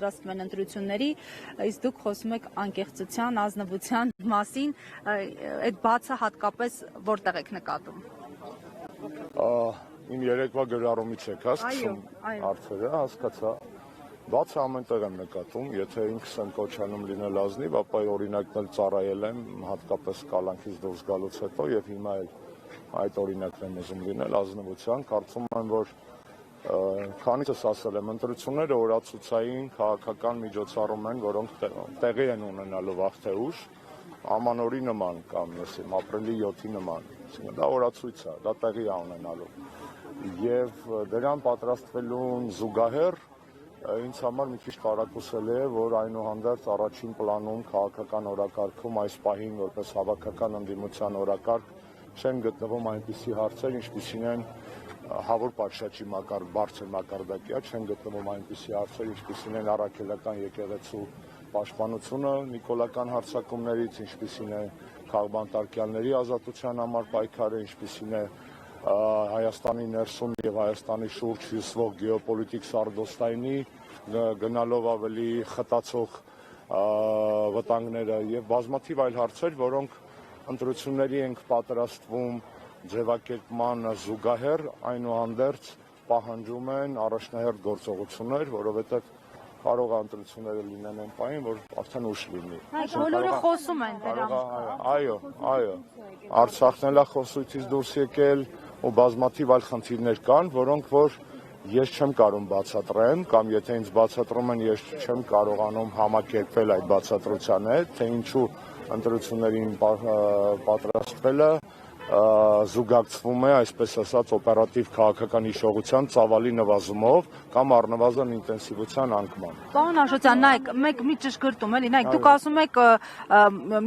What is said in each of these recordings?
պատրաստվում են ընտրությունների, իսկ դուք խոսում եք անկեղծության, ազնվության մասին, այդ բացը հատկապես որտեղ եք նկատում։ Իմ երեկվա գրառումից եք հասկացում հարցերը, հասկացա։ Բացը ամենտեղ եմ նկատում, եթե ինքս եմ կոչանում լինել ազնիվ, ապա օրինակն էլ ծառայել եմ հատկապես կալանքից դուրս գալուց հետո եւ հիմա էլ այդ օրինակն եմ ուզում լինել ազնվության, կարծում եմ, որ քանիցս ասել եմ, ընտրությունները օրացուցային քաղաքական միջոցառում են, որոնք տեղի են ունենալու վաղ թե ուշ, ամանորի նման կամ ապրիլի 7-ի նման, դա օրացույց է, դա տեղի է ունենալու եւ դրան պատրաստվելուն զուգահեռ ինձ համար մի քիչ տարակուսել է, որ այնուհանդերձ առաջին պլանում քաղաքական օրակարգում այս պահին որպես հավաքական ընդդիմության օրակարգ չեն գտնվում այնպիսի հարցեր, ինչպիսին են հավուր պատշաճի բարձր մակարդակի, չեն գտնվում այնպիսի հարցեր, ինչպիսին են առաքելական եկեղեցու պաշտպանությունը նիկոլական հարձակումներից, ինչպիսին է քաղբանտարկյալների ազատության համար պայքարը, ինչպիսին է Հայաստանի ներսում եւ Հայաստանի շուրջ հյուսվող գեոպոլիտիկ սարդոստայնի գնալով ավելի խտացող վտանգները եւ բազմաթիվ այլ հարցեր, որոնք ընտրությունների ենք պատրաստվում ձևակերպման զուգահեռ այնուհանդերձ պահանջում են առաջնահերթ գործողություններ, որովհետեւ կարող է ընտրությունները լինեն այն պահին, որ արդեն ուշ լինի։ Բոլորը խոսում են դրանց։ Այո, Արցախն էլ է խոսույցից դուրս եկել ու բազմաթիվ այլ խնդիրներ կան, որոնք որ ես չեմ կարող բացատրեմ, կամ եթե ինձ բացատրում են, ես չեմ կարողանում համակերպվել այդ բացատրության հետ, թե ինչու ընտրություններին պատրաստվելը զուգակցվում է, այսպես ասած, օպերատիվ քաղաքական հիշողության ծավալի նվազումով կամ առնվազն ինտենսիվության անկման։ Պարոն Աշոտյան, նայեք, մի ճշգրտում էլի, նայեք, դուք ասում եք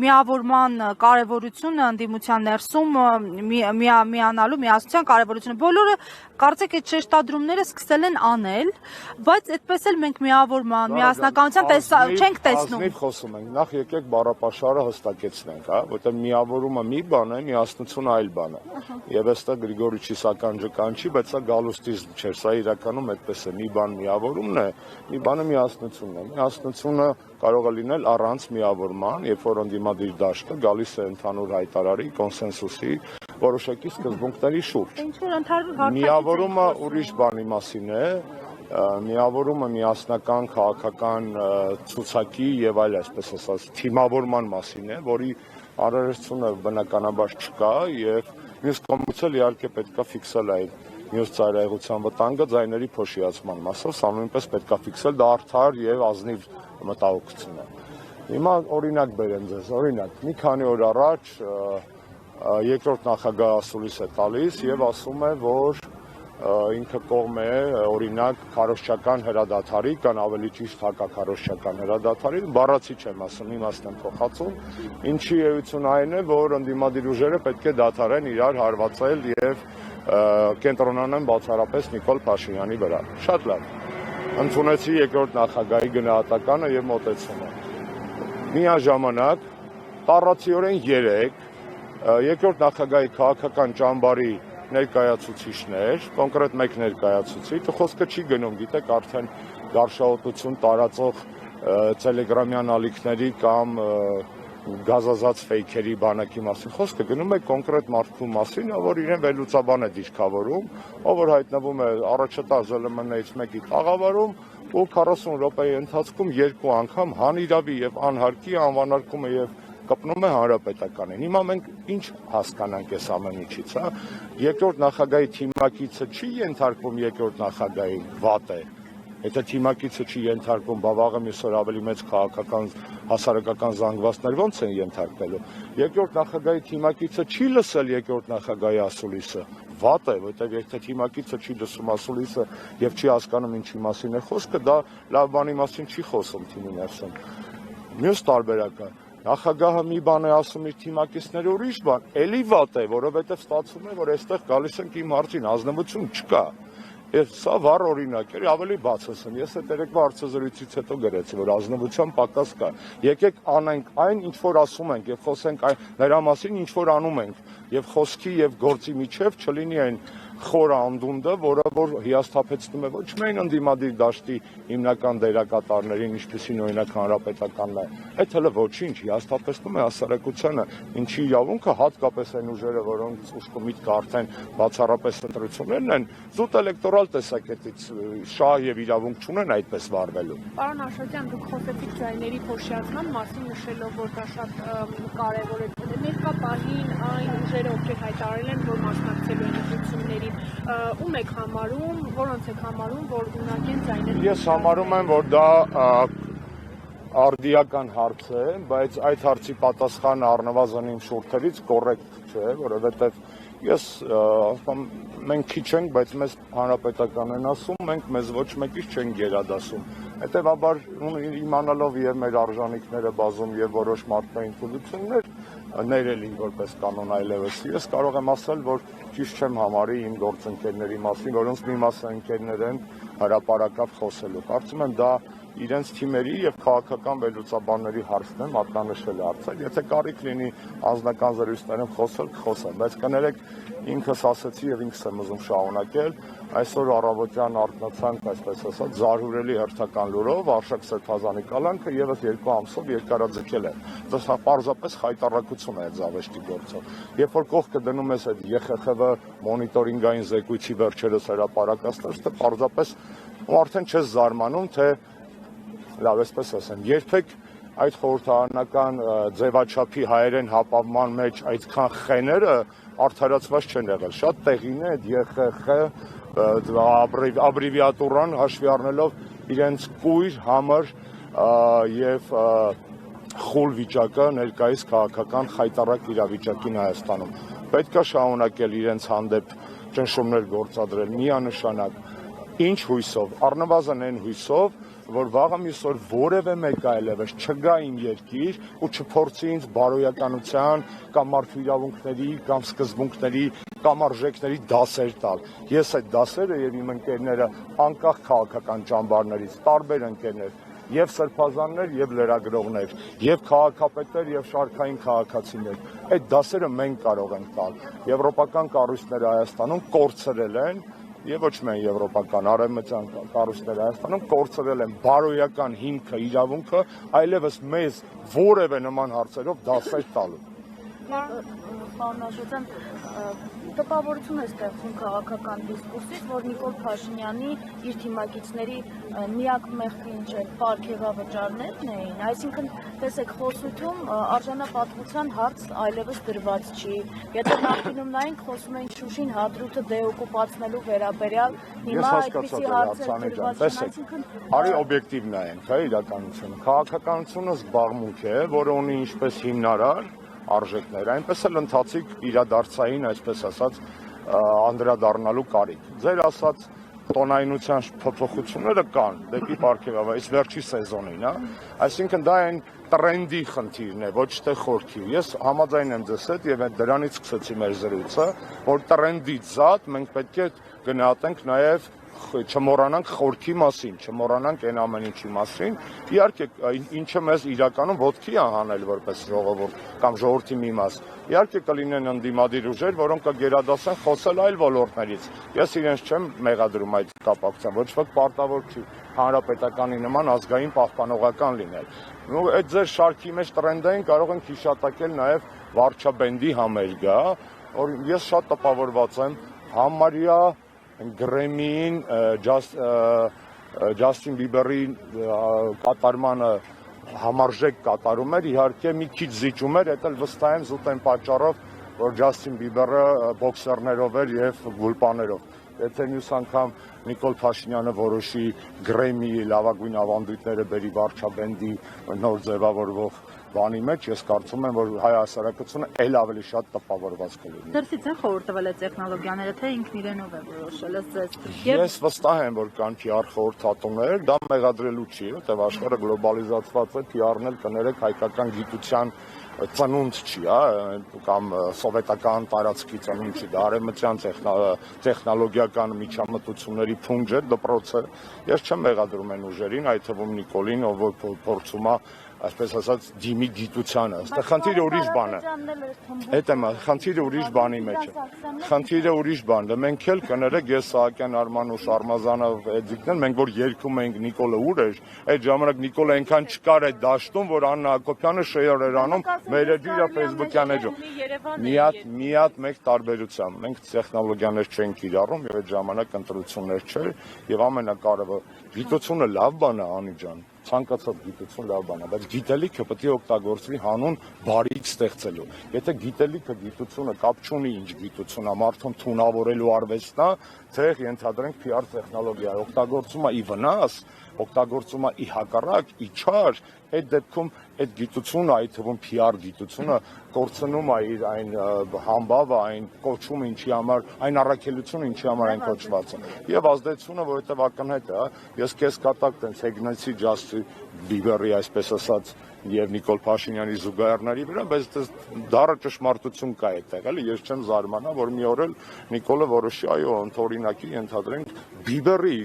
միավորման կարևորությունը ընդդիմության ներսում, միանալու, միասնության կարևորությունը։ Բոլորը կարծեք այդ շեշտադրումները սկսել են անել, բայց այդպես էլ մենք միավորման, միասնականության չենք տեսնում։ Ազնիվ խոսում ենք, նախ եկեք բառապաշարը հստակեցնենք, որտեղ միավորումը մի բան է, միասնությունը այլ բան է։ Եվ այստեղ Գրիգորի Չիսականջը կանչի, բայց սա գալուստիզմ չէ, սա իրականում այդպես է, մի բան միավորումն է, մի բանը միասնությունն է։ Միասնությունը կարող է լինել առանց միավորման, երբ որ ընդդիմադիր դաշտը գալիս է ընդհանուր հայտարարի, կոնսենսուսի որոշակի սկզբունքների շուրջ։ Միավորումը ուրիշ բանի մասին է, միավորումը միասնական քաղաքական ցուցակի եւ այլ այսպես ասած թիմավորման մասին է, որի անհրաժեշտությունը բնականաբար չկա եւ մյուս կողմից էլ իհարկե պետք է ֆիքսել այդ մյուս ծայրահեղության վտանգը ձայների փոշիացման մասով, սա նույնպես պետք է ֆիքսել, դա արդար եւ ազնիվ մտահոգություն է։ Հիմա օրինակ բերեմ ձեզ, օրինակ մի քանի օր առաջ երկրորդ նախագահ ասուլիս է տալիս եւ ասում է, որ ինքը կողմ է օրինակ քարոզչական հրադադարի կամ ավելի ճիշտ հակաքարոզչական հրադադարի, բառացի չեմ ասում, իմաստն եմ փոխածում, ինչի էություն այն է, որ ընդդիմադիր ուժերը պետք է դադարեն իրար հարվածել եւ կենտրոնանան բացառապես Նիկոլ Փաշինյանի վրա։ Շատ լավ։ Ընդունեցի երկրորդ նախագահի գնահատականը եւ մոտեցումը։ Միաժամանակ տառացիորեն 3 երկրորդ նախագահի քաղաքական ճամբարի ներկայացուցիչներ, կոնկրետ մեկ ներկայացուցիչ, խոսքը չի գնում, գիտեք, արդեն գարշահոտություն տարածող տելեգրամյան ալիքների կամ գազազած ֆեյքերի բանակի մասին, խոսքը գնում է կոնկրետ մարդու մասին, որ իրեն վերլուծաբան է դիրքավորում, ով որ հայտնվում է առաջատար ԶԼՄ-ից մեկի տաղավարում ու 40 րոպեի ընթացքում 2 անգամ հանիրավի եւ անհարկի անվանարկում է եւ կպնում է հանրապետականին։ Հիմա մենք ինչ հասկանանք այս ամեն ինչից, հա։ Երկրորդ նախագահի թիմակիցը չի ենթարկվում երկրորդ նախագահի վատ է։ Եթե թիմակիցը չի ենթարկվում, բավաղը միսօր ավելի մեծ քաղաքական հասարակական զանգվածներ ոնց են ենթարկվելու։ Երկրորդ նախագահի թիմակիցը չի լսել երկրորդ նախագահի ասուլիսը։ Վատ է, որտեղ եթե թիմակիցը չի լսում ասուլիսը եւ չի հասկանում ինչի մասին է խոսքը, դա լավ բանի մասին չի խոսում թիմի ներսում։ Մյուս տարբերակը Նախագահը մի բան է ասում իր թիմակիցները ուրիշ բան, էլի վատ է, որովհետև ստացվում է, որ այստեղ գալիս ենք իմ հարցին, ազնվություն չկա։ Եվ սա վառ օրինակ է, ավելի բաց ասեմ, ես այդ երեկվա հարցազրույցից հետո գրեցի, որ ազնվության պակաս կա։ Եկեք անենք այն, ինչ որ ասում ենք եւ խոսենք նրա մասին, ինչ որ անում ենք, եւ խոսքի եւ գործի միջև չլինի այն խոր անդունդը, որը որ հիասթափեցնում է ոչ միայն ընդդիմադիր դաշտի հիմնական դերակատարներին, ինչպիսին օրինակ հանրապետականն է, այդ հələ ոչինչ հիասթափեցնում է հասարակությանը, ինչի իրավունքը հատկապես այն ուժերը, որոնց ուշք ու միտքը արդեն բացառապես ընտրություններն են, զուտ էլեկտորալ տեսակետից շահ եւ իրավունք չունեն այդպես վարվելու։ Պարոն Աշոտյան, դուք խոսեցիք ձայների փոշիացման մասին, նշելով, որ դա շատ կարևոր է։ Ներկա պահին այն ուժերը, ովքեր հայտարարել են, որ մասնակցելու են ընտրություններին, ում եք համարում, որոնց եք համարում, որ ունակ են ձայները։ Ես համարում եմ, որ դա արդիական հարց է, բայց այդ հարցի պատասխանը առնվազն իմ շուրթերից կոռեկտ չէ, որովհետև մենք քիչ ենք, բայց մեզ հանրապետական են ասում, մենք մեզ ոչ մեկից չենք գերադասում։ Հետևաբար իմանալով եւ մեր արժանինքները բազում եւ որոշ մարդկային թուլություններ ներելի որպես կանոն այլևս ես կարող եմ ասել, որ ճիշտ չեմ համարի իմ գործընկերների մասին, որոնց մի մասը ընկերներ են հրապարակավ խոսելու։ Կարծում եմ դա իրենց թիմերի եւ քաղաքական վերլուծաբանների հարցն է, մատնանշել հարցը։ Եթե կարիք լինի անձնական զրույցներում խոսեմ, բայց կներեք ինքս ասեցի եւ ինքս եմ ուզում շարունակել, այսօր առավոտյան արթնացանք, այսպես ասած, զարհուրելի հերթական լուրով Արշակ Սրբազանի կալանքը եւս 2 ամսով երկարաձգել է։ Դա պարզապես խայտառակություն է այդ զավեշտի գործով։ Երբ որ կողքը դնում ես այդ ԵԽԽՎ մոնիտորինգային զեկույցի վերջերս հրապարակածը, դա պարզապես ու արդեն չես զարմանում, թե լավ, այսպես ասեմ, երբեք այդ խորհրդարանական ձևաչափի հայերեն հապավման մեջ այդքան խեները արդարացված չեն եղել։ Շատ տեղին է ԵԽԽ աբրևիատուրան հաշվի առնելով իրենց կույր, համր եւ խուլ վիճակը ներկայիս քաղաքական խայտառակ իրավիճակին Հայաստանում։ Պետք է շարունակել իրենց հանդեպ ճնշումներ գործադրել միանշանակ։ Ինչ հույսով, առնվազն այն հույսով, որ վաղը մյուս օր որևէ մեկ այլևս չգա իմ երկիր ու չփորձի ինձ բարոյականության կամ մարդու իրավունքների կամ սկզբունքների կամ արժեքների դասեր տալ։ Ես այդ դասերը եւ իմ ընկերները անկախ քաղաքական ճամբարներից տարբեր ընկերներ եւ սրբազաններ եւ լրագրողներ եւ քաղաքապետեր եւ շարքային քաղաքացիներ այդ դասերը մենք կարող ենք տալ։ Եվրոպական կառույցները Հայաստանում կորցրել են եւ ոչ միայն եվրոպական արևմտյան կառույցները Հայաստանում կորցրել են բարոյական հիմքը, իրավունքը այլևս մեզ որևէ նման հարցերով դասեր տալու։ Պարոն Աշոտյան, տպավորություն է ստեղծում քաղաքական դիսկուրսից, որ Նիկոլ Փաշինյանի իր թիմակիցների միակ մեղքը ինչ է, պարգևավճարներն էին, այսինքն տեսեք խոսույթում արժանապատվության հարց այլևս դրված չի։ Եթե նախկինում նայենք, խոսում էին Շուշին հադրութը դեօկուպացնելու վերաբերյալ, հիմա այդպիսի հարցեր դրված են, այսինքն արի օբյեկտիվ նայենք, հա, իրականությունը։ Քաղաքականությունը զբաղմունք է, որը ունի ինչպես հիմնարար արժեքներ, այնպես էլ ընթացիկ իրադարձային, այսպես ասած, անդրադառնալու կարիք։ Ձեր ասած տոնայնության փոփոխությունները կան դեպի պարգևավայր, այս վերջի սեզոնին, հա, այսինքն դա այն տրենդի խնդիրն է, ոչ թե խորքի։ Ես համաձայն եմ ձեզ հետ եւ դրանից սկսեցի մեր զրույցը, որ տրենդից զատ մենք պետք է գնահատենք նաեւ չմոռանանք խորքի մասին, չմոռանանք այն ամեն ինչի մասին։ Իհարկե, ինչը մեզ իրականում ոտքի է հանել որպես ժողովուրդ կամ ժողովրդի մի մաս։ Իհարկե կլինեն ընդդիմադիր ուժեր, որոնք կգերադասեն խոսել այլ ոլորտներից։ Ես իրենց չեմ մեղադրում այդ կապակցությամբ, ոչ ոք պարտավոր չի հանրապետականի նման ազգային պահպանողական լինել։ Ու այդ ձեր շարքի մեջ տրենդային կարող ենք հիշատակել նաև վարչաբենդի համերգը, որ ես շատ տպավորված եմ համարյա Գրեմին Ջասթին Բիբերի կատարմանը համարժեք կատարում էր, իհարկե մի քիչ զիջում էր, դա էլ վստահ եմ զուտ այն պատճառով, որ Ջասթին Բիբերը բոքսերներով էր եւ գուլպաներով։ Եթե մյուս անգամ Նիկոլ Փաշինյանը որոշի Գրեմի լավագույն ավանդույթները բերի վարչաբենդի նոր ձևավորվող բանի մեջ, ես կարծում եմ, որ հայ հասարակությունը ել ավելի շատ տպավորված կլինի։ Դրսից է խորհրդվել այդ տեխնոլոգիաները, թե ինքն իրենով է որոշել ձեզ։ Ես վստահ եմ, որ կան PR խորհրդատուներ, դա մեղադրելու չի, որտեղ աշխարհը գլոբալիզացված է, PR-ն էլ կներեք հայկական գիտության ծնունդ չի, կամ սովետական տարածքի ծնունդ չի, դա արևմտյան տեխնոլոգիական միջամտությունների փունջ է, դպրոց է։ Ես չեմ մեղադրում այն ուժերին, այդ թվում Նիկոլին, ով որ փորձում է այսպես ասած դիմի գիտությանը, այստեղ խնդիրը ուրիշ բան է։ Այդ եմ, խնդիրը ուրիշ բանի մեջ է։ Խնդիրը ուրիշ բան է։ Մենք էլ կներեք, ես Սահակյան Արման ու Շարմազանով Էդիկն, մենք որ երգում էինք Նիկոլը ուր էր, այդ ժամանակ Նիկոլը այնքան չկար այդ դաշտում, որ Աննա Հակոբյանը շեյր էր անում մեր իր Facebook-յան էջում։ Մի հատ մեկ տարբերությամբ, մենք տեխնոլոգիաներ չենք կիրառում եւ այդ ժամանակ ընտրություններ չէր եւ ամենակարևորը գիտությունը լավ բան է, Անի ջան, ցանկացած գիտություն լավ բան է, բայց գիտելիքը պետք է օգտագործվի հանուն բարիք ստեղծելու։ Եթե գիտելիքը գիտությունը կապ չունի ինչ գիտություն է, մարդուն թունավորելու արվեստն է, թե ենթադրենք PR տեխնոլոգիա է, օգտագործում է ի վնաս, օգտագործում է ի հակառակ, ի չար, այդ դեպքում այդ գիտությունը, այդ թվում PR գիտությունը կորցնում է իր այն համբավը, այն կոչումը, ինչի համար, այն առաքելությունը, ինչի համար այն կոչված է։ Եվ ազդեցությունը, որովհետև ակնհայտ է, ես քեզ կատակ տենց Հեգնեցի Ջասթին Բիբերի, այսպես ասած, եւ Նիկոլ Փաշինյանի զուգահեռների վրա, բայց դառը ճշմարտություն կա այդտեղ, էլի ես չեմ զարմանա, որ մի օր էլ Նիկոլը որոշի, այո, ընդօրինակի ենթադրենք Բիբերի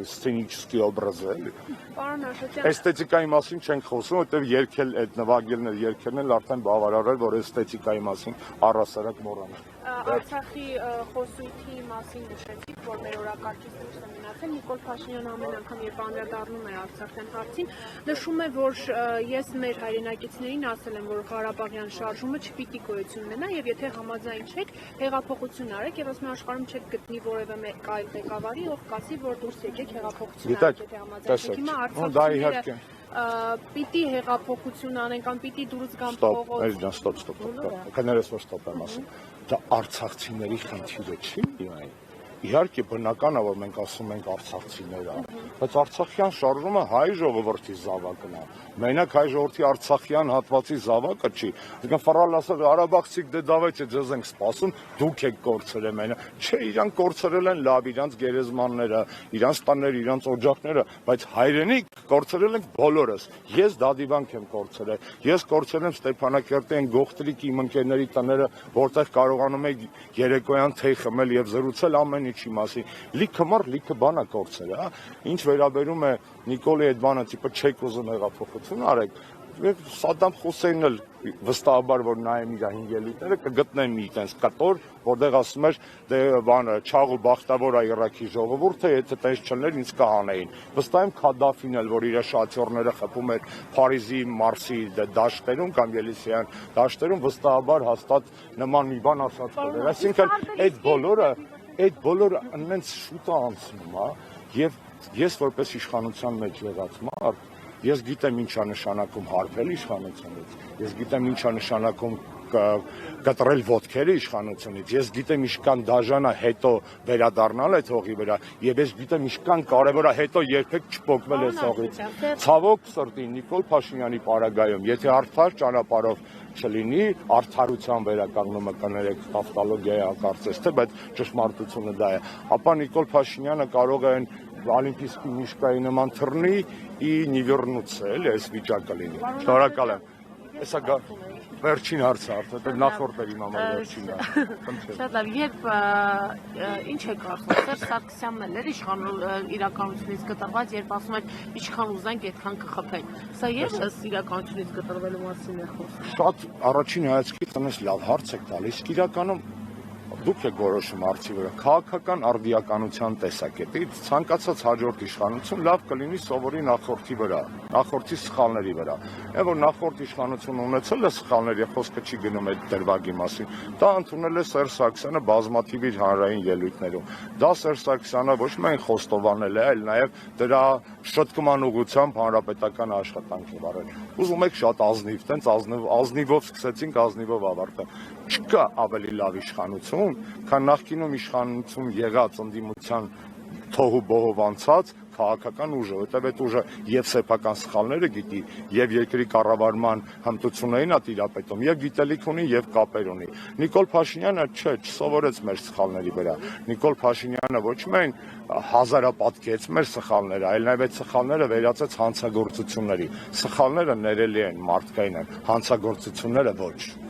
սցենիչսկի օբրազը, էլի։ Պարոն Աշոտյան, Էսթետիկայի մասին չենք խոսում, որտեղ երգել այդ նվագելներ, երգերն էլ արդեն բավարար էր, որ էսթետիկայի մասին առհասարակ մոռանալ։ Արցախի խոսույթի մասին նշեցիք, որ մեր օրակարգից դուրս է մնացել, Նիկոլ Փաշինյանը ամեն անգամ երբ անդրադառնում է Արցախյան հարցին, նշում է, որ ես մեր հայրենակիցներին ասել եմ, որ Ղարաբաղյան շարժումը չպիտի գոյություն ունենա եւ եթե համաձայն չեք, հեղափոխություն արեք եւ ասում աշխարհում չեք գտնի որևէ մեկ այլ ղեկավարի, ով կասի, որ դուրս եկեք հեղափոխություն արեք, եթե համաձայն չեք։ Հիմա արցախցիները պիտի հեղափոխություն անեն կամ պիտի դուրս գան փողոց։ Ստոպ։ Կներես որ ստոպ եմ ասում։ Դա արցախցիների խնդիրը չի միայն։ Իհարկե բնական է, որ մենք ասում ենք արցախցիները, բայց արցախյան շարժումը հայ ժողովրդի զավակն է։ Մենակ հայ ժողովրդի արցախյան հատվածի զավակը չի։ Այսինքն ֆարալ ասել Ղարաբաղցիք դե դավայ ձեզ ենք սպասում, դուք եք կորցրել մենը։ Չէ, իրանք կորցրել են լավ, իրանք գերեզմանները, իրանք տանները, իրանք օջախները, բայց հայրենիք կորցրել ենք բոլորս։ Ես դադիվանք եմ կորցրել։ Ես կորցրել եմ Ստեփանակերտի այն գողտրիկ իմ ընկերների տները, որտեղ կարողանում եք երեկոյան թեյ խմել եւ զրուցել ամեն ինչի մասին։ Լիքը մար, լիքը բան է կորցրել, հա։ Ինչ վերաբերում է Նիկոլի այդ բանը, տիպը չեք ուզում հեղափոխություն արեք։ Սադամ Հուսեյնն էլ վստահաբար որ նայեմ իր հինգելույթները կգտնեմ մի տես կտոր, որտեղ ասում էր դե բանը չաղ ու բախտավոր է Իրաքի ժողովուրդը, եթե տես չլներ ինձ կհանեին։ Վստահ եմ Քադաֆին էլ, որ իր շատյորները խփում էր Փարիզի Մարսի դաշտերում կամ Ելիսեյան դաշտերում, վստահաբար հաստատ նման մի բան ասած կներ։ Այսինքն այդ բոլորը այնպես շուտ է անցնում, հա, եւ ես որպես իշխանության մեջ եղած մարդ ես գիտեմ ինչա նշանակում հարբել իշխանությունից, ես գիտեմ ինչա նշանակում կտրել ոտքերը իշխանությունից, ես գիտեմ ինչքան դաժան է հետո վերադառնալ այդ հողի վրա եւ ես գիտեմ ինչքան կարեւոր է հետո երբեք չփոկվել այս հողից։ Ցավոք սրտի Նիկոլ Փաշինյանի պարագայում, եթե արդար ճանապարհով չլինի, արդարության վերականգնումը կներեք տավտոլոգիայի ակարծես թե, բայց ճշմարտությունը դա է, ապա Նիկոլ Փաշինյանը կարող է Օլիմպիական միշկայի նման թռնի ի նիվեռնուցը, էլի այս վիճակը լինի։ Շնորհակալ եմ։ Հեսա վերջին հարցը արդեն նախորդ էր իմ համար վերջինը։ Շատ լավ, երբ ինչ է կարծում Սերժ Սարգսյանն էլ իրականությունից կտրված, երբ ասում էր ինչքան ուզենք այդքան կխփենք։ Սա եւս իրականությունից կտրվելու մասին է խոսքը։ Շատ առաջին հայացքից այնպես լավ հարց եք տալիս, իրականում դուք եք որոշում արծի վրա քաղաքական արդիականության տեսակետից ցանկացած հաջորդ իշխանություն լավ կլինի սովորի նախորդի վրա, նախորդի սխալների վրա։ Եվ որ նախորդ իշխանությունը ունեցել է սխալներ եւ խոսքը չի գնում այդ դրվագի մասին, դա ընդունել է Սերժ Սարգսյանը բազմաթիվ իր հանրային ելույթներում։ Դա Սերժ Սարգսյանը ոչ միայն խոստովանել է, այլ նաեւ դրա շտկման ուղղությամբ հանրապետական աշխատանք է վարել։ Ուզում եք շատ ազնիվ, տենց ազնիվով սկսեցինք, ազնիվով ավարտել։ Չկա ավելի լավ իշխանություն, քան նախկինում իշխանություն եղած ընդդիմության թոհու բոհով անցած քաղաքական ուժը, որտեղ այդ ուժը եւ սեփական սխալները գիտի, եւ երկրի կառավարման հմտություններին է տիրապետում, եւ գիտելիք ունի, եւ կապեր ունի։ Նիկոլ Փաշինյանը չսովորեց մեր սխալների վրա։ Նիկոլ Փաշինյանը ոչ միայն հազարապատկեց մեր սխալները, այլ նաեւ այդ սխալները վերածեց հանցագործությունների։ Սխալները ներելի են, մարդկային են, հանցագործությունները ոչ։